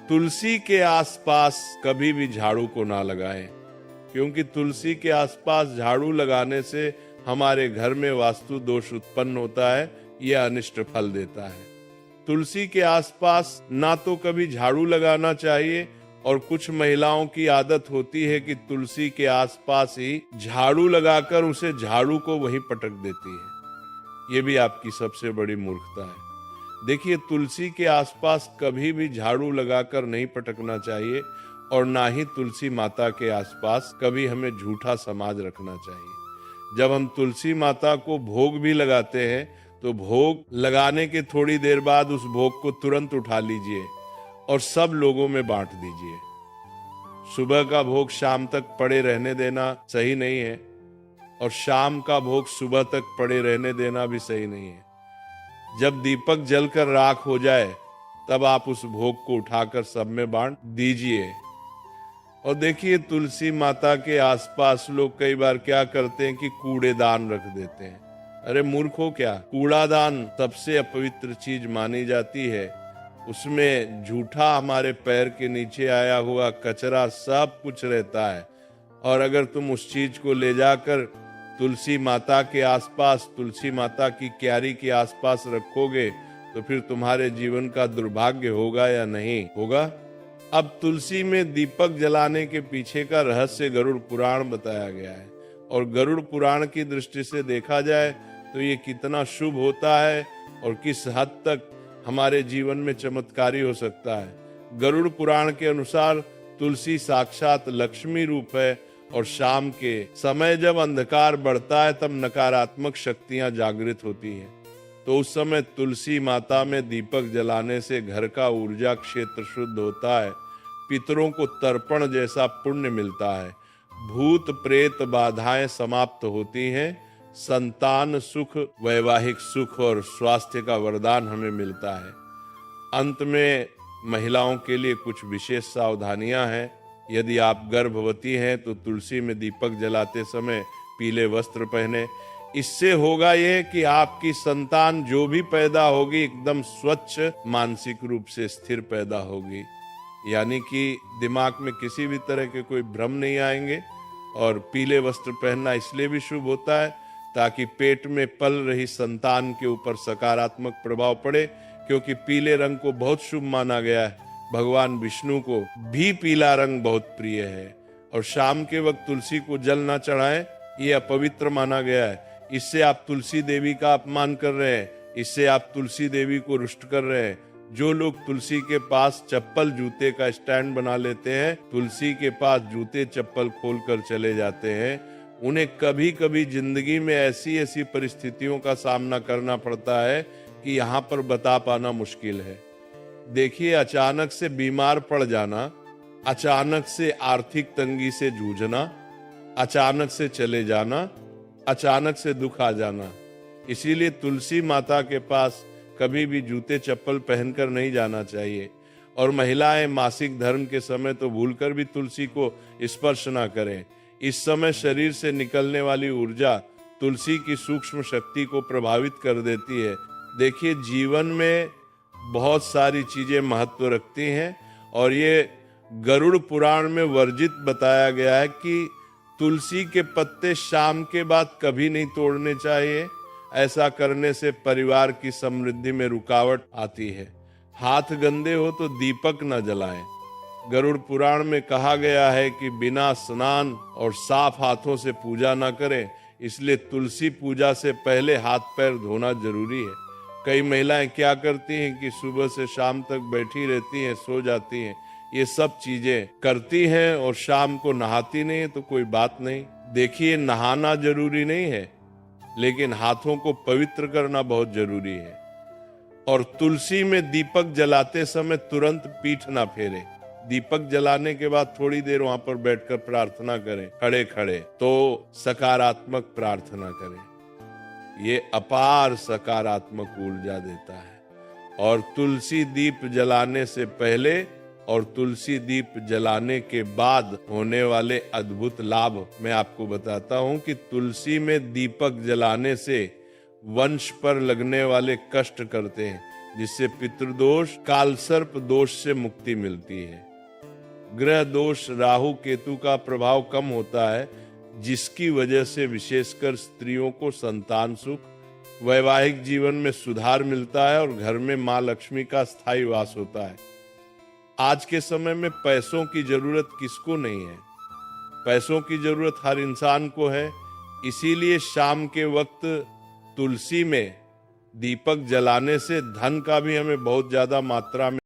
तुलसी के आसपास कभी भी झाड़ू को ना लगाएं, क्योंकि तुलसी के आसपास झाड़ू लगाने से हमारे घर में वास्तु दोष उत्पन्न होता है, यह अनिष्ट फल देता है। तुलसी के आसपास ना तो कभी झाड़ू लगाना चाहिए, और कुछ महिलाओं की आदत होती है कि तुलसी के आसपास ही झाड़ू लगाकर उसे झाड़ू को वहीं पटक देती है। ये भी आपकी सबसे बड़ी मूर्खता है। देखिए, तुलसी के आसपास कभी भी झाड़ू लगाकर नहीं पटकना चाहिए, और ना ही तुलसी माता के आसपास कभी हमें झूठा समाज रखना चाहिए। जब हम तुलसी माता को भोग भी लगाते हैं तो भोग लगाने के थोड़ी देर बाद उस भोग को तुरंत उठा लीजिए और सब लोगों में बांट दीजिए। सुबह का भोग शाम तक पड़े रहने देना सही नहीं है, और शाम का भोग सुबह तक पड़े रहने देना भी सही नहीं है। जब दीपक जलकर राख हो जाए तब आप उस भोग को उठाकर सब में बांट दीजिए। और देखिए, तुलसी माता के आसपास लोग कई बार क्या करते हैं कि कूड़ेदान रख देते हैं। अरे मूर्खों, क्या कूड़ादान सबसे अपवित्र चीज मानी जाती है। उसमें झूठा हमारे पैर के नीचे आया हुआ कचरा सब कुछ रहता है, और अगर तुम उस चीज को ले जाकर तुलसी माता के आसपास, तुलसी माता की क्यारी के आसपास रखोगे तो फिर तुम्हारे जीवन का दुर्भाग्य होगा या नहीं होगा। अब तुलसी में दीपक जलाने के पीछे का रहस्य गरुड़ पुराण बताया गया है, और गरुड़ पुराण की दृष्टि से देखा जाए तो ये कितना शुभ होता है और किस हद तक हमारे जीवन में चमत्कारी हो सकता है। गरुड़ पुराण के अनुसार तुलसी साक्षात लक्ष्मी रूप है, और शाम के समय जब अंधकार बढ़ता है तब नकारात्मक शक्तियां जागृत होती हैं। तो उस समय तुलसी माता में दीपक जलाने से घर का ऊर्जा क्षेत्र शुद्ध होता है, पितरों को तर्पण जैसा पुण्य मिलता है, भूत प्रेत बाधाएं समाप्त होती हैं, संतान सुख, वैवाहिक सुख और स्वास्थ्य का वरदान हमें मिलता है। अंत में महिलाओं के लिए कुछ विशेष सावधानियां हैं। यदि आप गर्भवती हैं तो तुलसी में दीपक जलाते समय पीले वस्त्र पहने। इससे होगा ये कि आपकी संतान जो भी पैदा होगी एकदम स्वच्छ, मानसिक रूप से स्थिर पैदा होगी, यानी कि दिमाग में किसी भी तरह के कोई भ्रम नहीं आएंगे। और पीले वस्त्र पहनना इसलिए भी शुभ होता है ताकि पेट में पल रही संतान के ऊपर सकारात्मक प्रभाव पड़े, क्योंकि पीले रंग को बहुत शुभ माना गया है। भगवान विष्णु को भी पीला रंग बहुत प्रिय है, और शाम के वक्त तुलसी को जल ना चढ़ाएं, ये अपवित्र माना गया है। इससे आप तुलसी देवी का अपमान कर रहे हैं, इससे आप तुलसी देवी को रुष्ट कर रहे हैं। जो लोग तुलसी के पास चप्पल जूते का स्टैंड बना लेते हैं, तुलसी के पास जूते चप्पल खोलकर चले जाते हैं, उन्हें कभी कभी जिंदगी में ऐसी ऐसी परिस्थितियों का सामना करना पड़ता है कि यहाँ पर बता पाना मुश्किल है। देखिए, अचानक से बीमार पड़ जाना, अचानक से आर्थिक तंगी से जूझना, अचानक से चले जाना, अचानक से दुख आ जाना। इसीलिए तुलसी माता के पास कभी भी जूते चप्पल पहनकर नहीं जाना चाहिए। और महिलाएं मासिक धर्म के समय तो भूलकर भी तुलसी को स्पर्श ना करें। इस समय शरीर से निकलने वाली ऊर्जा तुलसी की सूक्ष्म शक्ति को प्रभावित कर देती है। देखिए, जीवन में बहुत सारी चीजें महत्व रखती हैं, और ये गरुड़ पुराण में वर्जित बताया गया है कि तुलसी के पत्ते शाम के बाद कभी नहीं तोड़ने चाहिए। ऐसा करने से परिवार की समृद्धि में रुकावट आती है। हाथ गंदे हो तो दीपक न जलाएं। गरुड़ पुराण में कहा गया है कि बिना स्नान और साफ हाथों से पूजा न करें, इसलिए तुलसी पूजा से पहले हाथ पैर धोना जरूरी है। कई महिलाएं क्या करती हैं कि सुबह से शाम तक बैठी रहती हैं, सो जाती हैं, ये सब चीजें करती हैं और शाम को नहाती नहीं है, तो कोई बात नहीं। देखिए, नहाना जरूरी नहीं है, लेकिन हाथों को पवित्र करना बहुत जरूरी है। और तुलसी में दीपक जलाते समय तुरंत पीठ ना फेरे। दीपक जलाने के बाद थोड़ी देर वहां पर बैठकर प्रार्थना करें, खड़े खड़े, तो सकारात्मक प्रार्थना करें। ये अपार सकारात्मक ऊर्जा देता है। और तुलसी दीप जलाने से पहले और तुलसी दीप जलाने के बाद होने वाले अद्भुत लाभ मैं आपको बताता हूं कि तुलसी में दीपक जलाने से वंश पर लगने वाले कष्ट करते हैं, जिससे पितृदोष, कालसर्प दोष से मुक्ति मिलती है। ग्रह दोष राहु केतु का प्रभाव कम होता है, जिसकी वजह से विशेषकर स्त्रियों को संतान सुख, वैवाहिक जीवन में सुधार मिलता है और घर में मां लक्ष्मी का स्थायी वास होता है। आज के समय में पैसों की जरूरत किसको नहीं है? पैसों की जरूरत हर इंसान को है। इसीलिए शाम के वक्त तुलसी में दीपक जलाने से धन का भी हमें बहुत ज्यादा मात्रा में